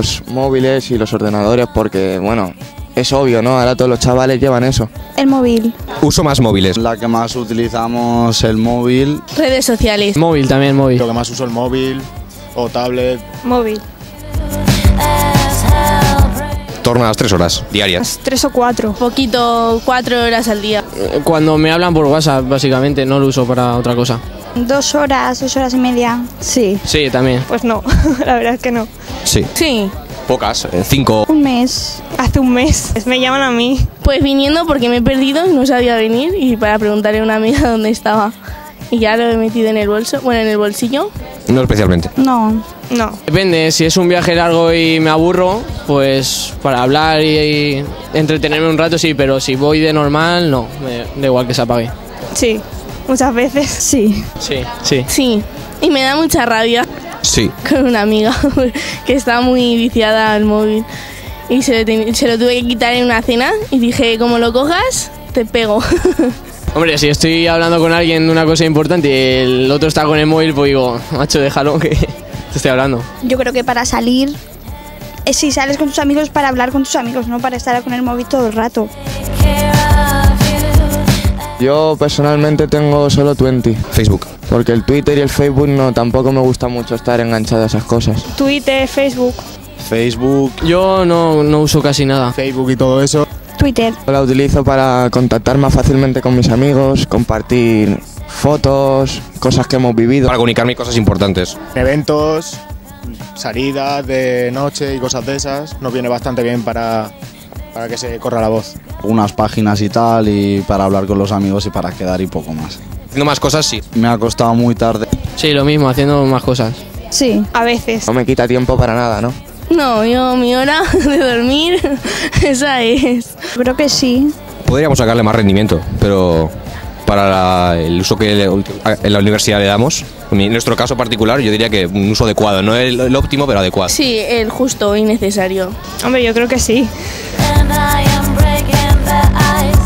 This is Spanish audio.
los móviles y los ordenadores porque, bueno, es obvio, ¿no? Ahora todos los chavales llevan eso. El móvil. Uso más móviles. La que más utilizamos el móvil. Redes sociales. Móvil también, móvil. Lo que más uso el móvil o tablet. Móvil. Torno a las 3 horas diarias. 3 o 4. Poquito, 4 horas al día. Cuando me hablan por WhatsApp, básicamente, no lo uso para otra cosa. 2 horas, 2 horas y media. Sí. Sí, también. Pues no, la verdad es que no. Sí. Sí. Pocas, 5. Un mes. Hace un mes. Me llaman a mí. Pues viniendo porque me he perdido y no sabía venir y para preguntarle a una amiga dónde estaba. Y ya lo he metido en el bolso, bueno, en el bolsillo. No especialmente. No. No. Depende, si es un viaje largo y me aburro, pues para hablar y entretenerme un rato sí, pero si voy de normal, no, me da igual que se apague. Sí. Muchas veces. Sí. Sí, sí. Sí. Y me da mucha rabia Sí. con una amiga que está muy viciada al móvil. Y se lo tuve que quitar en una cena y dije, como lo cojas, te pego. Hombre, si estoy hablando con alguien de una cosa importante y el otro está con el móvil, pues digo, macho, déjalo que te estoy hablando. Yo creo que para salir, si sales con tus amigos, es para hablar con tus amigos, no para estar con el móvil todo el rato. Yo personalmente tengo solo 20, Facebook. porque el Twitter y el Facebook no, tampoco me gusta mucho estar enganchado a esas cosas. Twitter, Facebook. Facebook, Yo no uso casi nada. Facebook y todo eso. Twitter. La utilizo para contactar más fácilmente con mis amigos, compartir fotos, cosas que hemos vivido. Para comunicarme cosas importantes. Eventos, salidas de noche y cosas de esas. Nos viene bastante bien para que se corra la voz. Unas páginas y tal, y para hablar con los amigos y para quedar y poco más. Haciendo más cosas, sí. Me ha costado muy tarde. Sí, lo mismo, haciendo más cosas. Sí. A veces. No me quita tiempo para nada, ¿no? No, yo mi hora de dormir, esa es. Creo que sí. Podríamos sacarle más rendimiento, pero para el uso que en la universidad le damos, en nuestro caso particular, yo diría que un uso adecuado, no el óptimo, pero adecuado. Sí, el justo y necesario. Hombre, yo creo que sí. And I am breaking the ice.